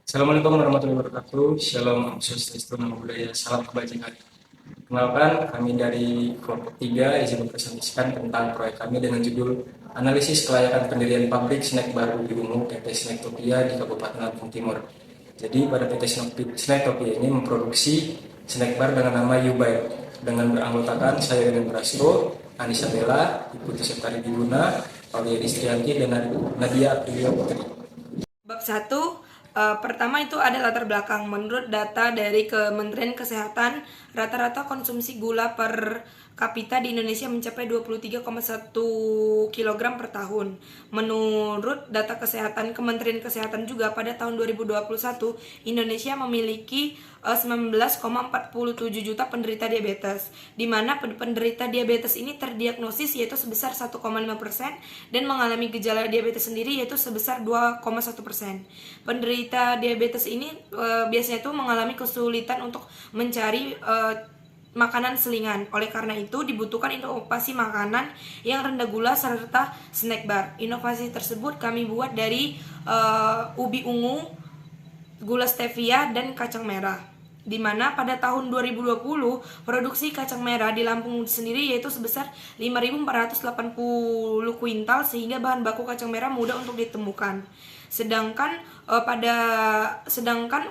Assalamualaikum warahmatullahi wabarakatuh. Shalom, Om Swastiastu, Namo Buddhaya, salam kebajikan. Kenalkan, kami dari kelompok 3 izin mempresentasikan tentang proyek kami dengan judul Analisis Kelayakan Pendirian Pabrik Snack Baru di Ungu PT Snacktopia di Kabupaten Lampung Timur. Jadi pada PT Snacktopia ini memproduksi snack bar dengan nama Ubite dengan beranggotakan saya Dengan Prasto, Anissa Bella, Ibu Septari Diguna, Paulia Distrianti, dan Nadia Aprilia Putri. Bab 1, pertama itu ada latar belakang. Menurut data dari Kementerian Kesehatan, rata-rata konsumsi gula per kapita di Indonesia mencapai 23,1 kg per tahun. Menurut data kesehatan Kementerian Kesehatan juga pada tahun 2021, Indonesia memiliki 19,47 juta penderita diabetes, di mana penderita diabetes ini terdiagnosis yaitu sebesar 1,5% dan mengalami gejala diabetes sendiri yaitu sebesar 2,1%. Penderita diabetes ini biasanya itu mengalami kesulitan untuk mencari makanan selingan. Oleh karena itu dibutuhkan inovasi makanan yang rendah gula serta snack bar. Inovasi tersebut kami buat dari ubi ungu, gula stevia, dan kacang merah. Di mana pada tahun 2020 produksi kacang merah di Lampung sendiri yaitu sebesar 5.480 kuintal sehingga bahan baku kacang merah mudah untuk ditemukan. Sedangkan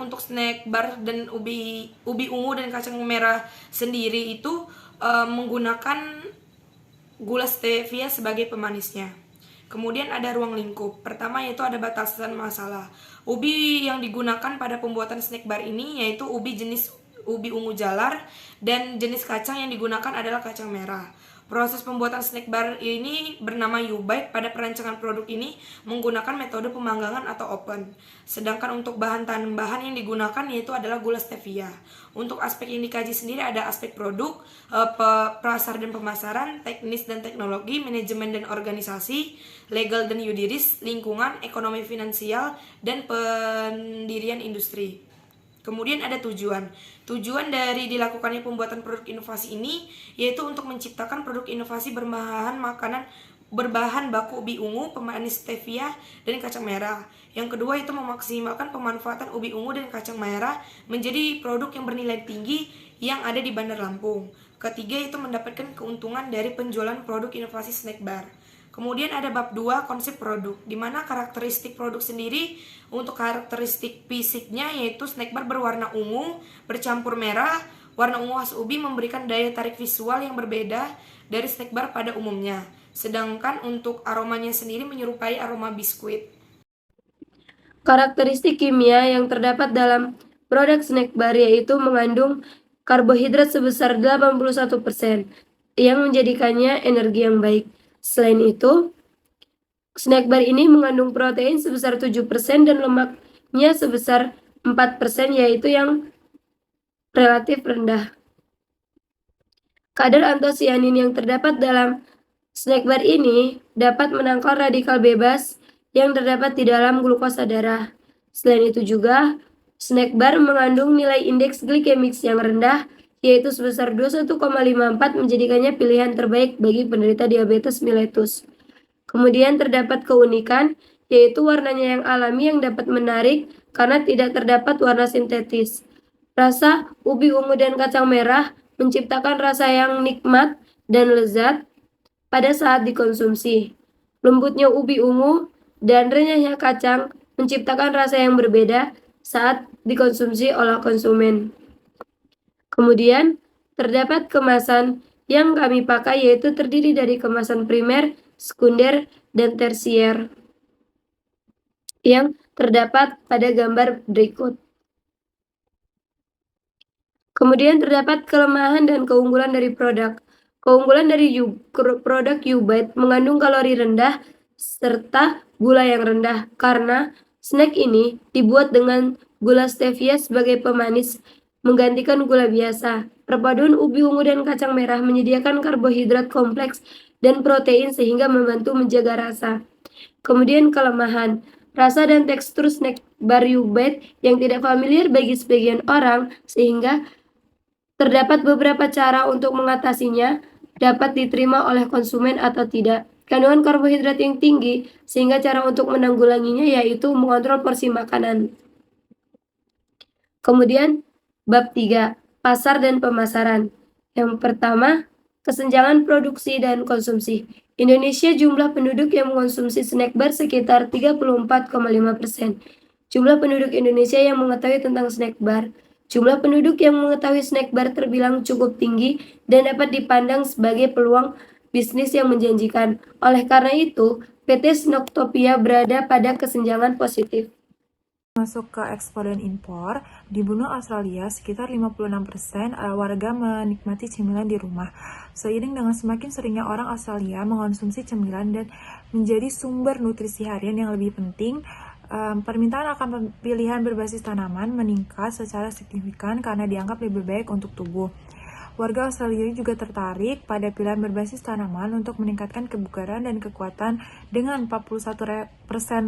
untuk snack bar dan ubi ungu dan kacang merah sendiri itu menggunakan gula stevia sebagai pemanisnya. Kemudian ada ruang lingkup. Pertama yaitu ada batasan masalah. Ubi yang digunakan pada pembuatan snack bar ini yaitu ubi jenis ubi ungu jalar dan jenis kacang yang digunakan adalah kacang merah. Proses pembuatan snack bar ini bernama Ubite. Pada perancangan produk ini menggunakan metode pemanggangan atau open. Sedangkan untuk bahan tambahan yang digunakan yaitu adalah gula stevia. Untuk aspek yang dikaji sendiri ada aspek produk, pasar dan pemasaran, teknis dan teknologi, manajemen dan organisasi, legal dan yuridis, lingkungan, ekonomi finansial, dan pendirian industri. Kemudian ada tujuan. Tujuan dari dilakukannya pembuatan produk inovasi ini yaitu untuk menciptakan produk inovasi berbahan baku ubi ungu, pemanis stevia, dan kacang merah. Yang kedua itu memaksimalkan pemanfaatan ubi ungu dan kacang merah menjadi produk yang bernilai tinggi yang ada di Bandar Lampung. Ketiga itu mendapatkan keuntungan dari penjualan produk inovasi snack bar. Kemudian ada bab 2 konsep produk, di mana karakteristik produk sendiri untuk karakteristik fisiknya yaitu snack bar berwarna ungu bercampur merah. Warna ungu khas ubi memberikan daya tarik visual yang berbeda dari snack bar pada umumnya. Sedangkan untuk aromanya sendiri menyerupai aroma biskuit. Karakteristik kimia yang terdapat dalam produk snack bar yaitu mengandung karbohidrat sebesar 81% yang menjadikannya energi yang baik. Selain itu, snack bar ini mengandung protein sebesar 7% dan lemaknya sebesar 4% yaitu yang relatif rendah. Kadar antosianin yang terdapat dalam snack bar ini dapat menangkal radikal bebas yang terdapat di dalam glukosa darah. Selain itu juga, snack bar mengandung nilai indeks glikemik yang rendah, yaitu sebesar 21,54 menjadikannya pilihan terbaik bagi penderita diabetes mellitus. Kemudian terdapat keunikan, yaitu warnanya yang alami yang dapat menarik karena tidak terdapat warna sintetis. Rasa ubi ungu dan kacang merah menciptakan rasa yang nikmat dan lezat pada saat dikonsumsi. Lembutnya ubi ungu dan renyahnya kacang menciptakan rasa yang berbeda saat dikonsumsi oleh konsumen. Kemudian, terdapat kemasan yang kami pakai yaitu terdiri dari kemasan primer, sekunder, dan tersier yang terdapat pada gambar berikut. Kemudian terdapat kelemahan dan keunggulan dari produk. Keunggulan dari produk Ubite mengandung kalori rendah serta gula yang rendah karena snack ini dibuat dengan gula stevia sebagai pemanis menggantikan gula biasa. Perpaduan ubi ungu dan kacang merah menyediakan karbohidrat kompleks dan protein sehingga membantu menjaga rasa. Kemudian kelemahan, rasa dan tekstur snack bar Ubite yang tidak familiar bagi sebagian orang sehingga terdapat beberapa cara untuk mengatasinya, dapat diterima oleh konsumen atau tidak. Kandungan karbohidrat yang tinggi, sehingga cara untuk menanggulanginya yaitu mengontrol porsi makanan. Kemudian bab 3, pasar dan pemasaran. Yang pertama, kesenjangan produksi dan konsumsi. Indonesia jumlah penduduk yang mengonsumsi snack bar sekitar 34,5%. Jumlah penduduk Indonesia yang mengetahui tentang snack bar. Jumlah penduduk yang mengetahui snack bar terbilang cukup tinggi dan dapat dipandang sebagai peluang bisnis yang menjanjikan. Oleh karena itu, PT Snacktopia berada pada kesenjangan positif. Masuk ke ekspor dan impor, di benua Australia sekitar 56% warga menikmati cemilan di rumah. Seiring dengan semakin seringnya orang Australia mengonsumsi cemilan dan menjadi sumber nutrisi harian yang lebih penting, permintaan akan pilihan berbasis tanaman meningkat secara signifikan karena dianggap lebih baik untuk tubuh. Warga Australia juga tertarik pada pilihan berbasis tanaman untuk meningkatkan kebugaran dan kekuatan dengan 41%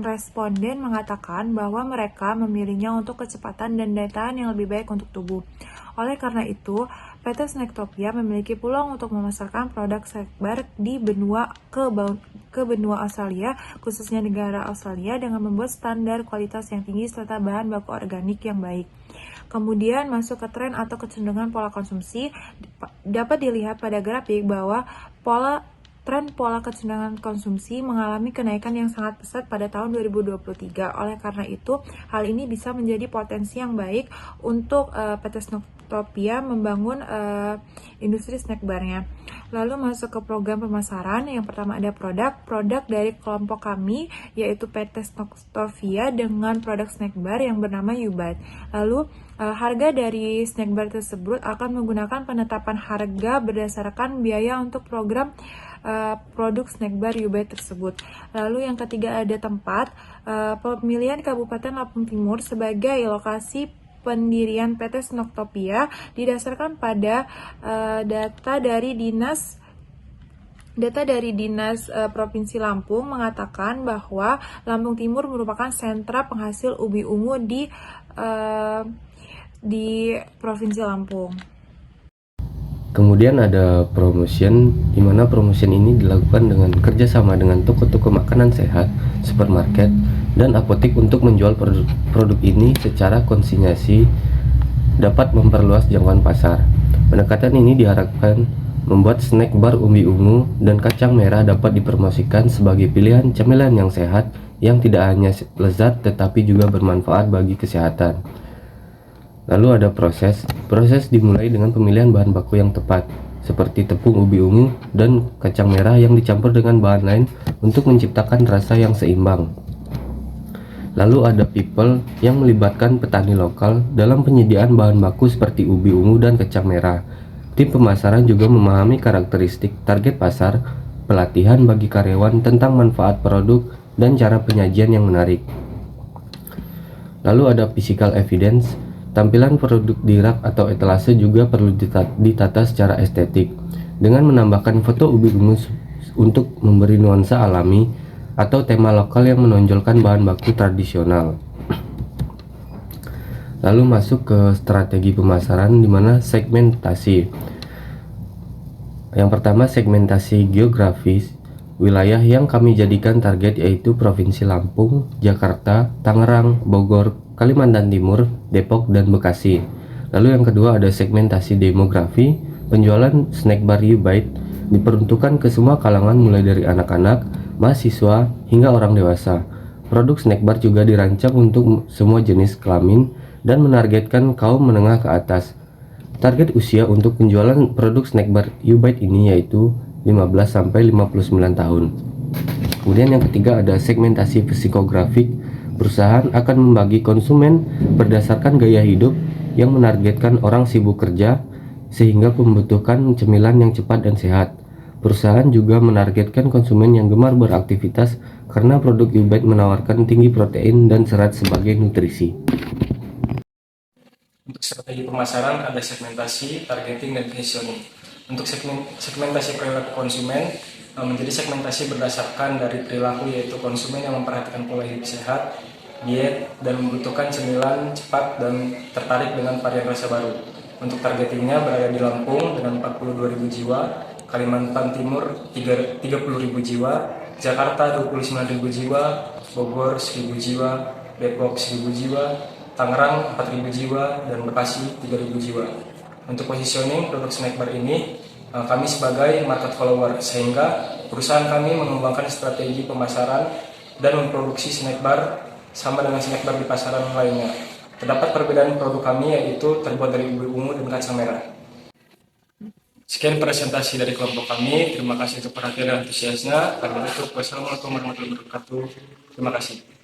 responden mengatakan bahwa mereka memilihnya untuk kecepatan dan daya tahan yang lebih baik untuk tubuh. Oleh karena itu, PT Snacktopia memiliki peluang untuk memasarkan produk snack bar di benua benua Australia, khususnya negara Australia, dengan membuat standar kualitas yang tinggi serta bahan baku organik yang baik. Kemudian masuk ke tren atau kecenderungan pola konsumsi. Dapat dilihat pada grafik bahwa tren pola kecenderungan konsumsi mengalami kenaikan yang sangat pesat pada tahun 2023. Oleh karena itu, hal ini bisa menjadi potensi yang baik untuk PT Snacktopia membangun industri snack barnya. Lalu masuk ke program pemasaran. Yang pertama ada produk dari kelompok kami, yaitu PT Snacktopia dengan produk snack bar yang bernama U-Bite. Lalu harga dari snack bar tersebut akan menggunakan penetapan harga berdasarkan biaya untuk program produk snack bar U-Bite tersebut. Lalu yang ketiga ada tempat. Pemilihan Kabupaten Lampung Timur sebagai lokasi pendirian PT Snacktopia didasarkan pada data dari Dinas Provinsi Lampung mengatakan bahwa Lampung Timur merupakan sentra penghasil ubi ungu di Provinsi Lampung. Kemudian ada promotion, di mana promotion ini dilakukan dengan kerjasama dengan toko-toko makanan sehat, supermarket, dan apotek untuk menjual produk ini secara konsinyasi dapat memperluas jangkauan pasar. Pendekatan ini diharapkan membuat snack bar umbi ungu dan kacang merah dapat dipromosikan sebagai pilihan cemilan yang sehat yang tidak hanya lezat tetapi juga bermanfaat bagi kesehatan. Lalu ada proses dimulai dengan pemilihan bahan baku yang tepat, seperti tepung ubi ungu dan kacang merah yang dicampur dengan bahan lain untuk menciptakan rasa yang seimbang. Lalu ada people yang melibatkan petani lokal dalam penyediaan bahan baku seperti ubi ungu dan kacang merah. Tim pemasaran juga memahami karakteristik target pasar, pelatihan bagi karyawan tentang manfaat produk dan cara penyajian yang menarik. Lalu ada physical evidence. Tampilan produk di rak atau etalase juga perlu ditata secara estetik dengan menambahkan foto ubi ungu untuk memberi nuansa alami atau tema lokal yang menonjolkan bahan baku tradisional. Lalu masuk ke strategi pemasaran, di mana segmentasi. Yang pertama, segmentasi geografis. Wilayah yang kami jadikan target yaitu Provinsi Lampung, Jakarta, Tangerang, Bogor, Kalimantan Timur, Depok, dan Bekasi. Lalu yang kedua ada segmentasi demografi. Penjualan snack bar U-Bite diperuntukkan ke semua kalangan mulai dari anak-anak, mahasiswa, hingga orang dewasa. Produk snack bar juga dirancang untuk semua jenis kelamin dan menargetkan kaum menengah ke atas. Target usia untuk penjualan produk snack bar U-Bite ini yaitu 15-59 tahun. Kemudian yang ketiga ada segmentasi psikografik. Perusahaan akan membagi konsumen berdasarkan gaya hidup yang menargetkan orang sibuk kerja sehingga membutuhkan cemilan yang cepat dan sehat. Perusahaan juga menargetkan konsumen yang gemar beraktivitas karena produk U-Bite menawarkan tinggi protein dan serat sebagai nutrisi. Untuk strategi pemasaran ada segmentasi, targeting, dan positioning. Untuk segmentasi perilaku konsumen menjadi segmentasi berdasarkan dari perilaku, yaitu konsumen yang memperhatikan pola hidup sehat, diet, dan membutuhkan cemilan cepat dan tertarik dengan varian rasa baru. Untuk targetingnya berada di Lampung dengan 42.000 jiwa, Kalimantan Timur 30.000 jiwa, Jakarta 29.000 jiwa, Bogor 1.000 jiwa, Depok 1.000 jiwa, Tangerang 4.000 jiwa, dan Bekasi 3.000 jiwa. Untuk positioning produk snack bar ini, kami sebagai market follower, sehingga perusahaan kami mengembangkan strategi pemasaran dan memproduksi snack bar sama dengan snack bar di pasaran lainnya. Terdapat perbedaan produk kami, yaitu terbuat dari ubi ungu dan kacang merah. Sekian presentasi dari kelompok kami. Terima kasih untuk perhatian dan antusiasnya. Kami tutup. Wassalamualaikum warahmatullahi wabarakatuh. Terima kasih.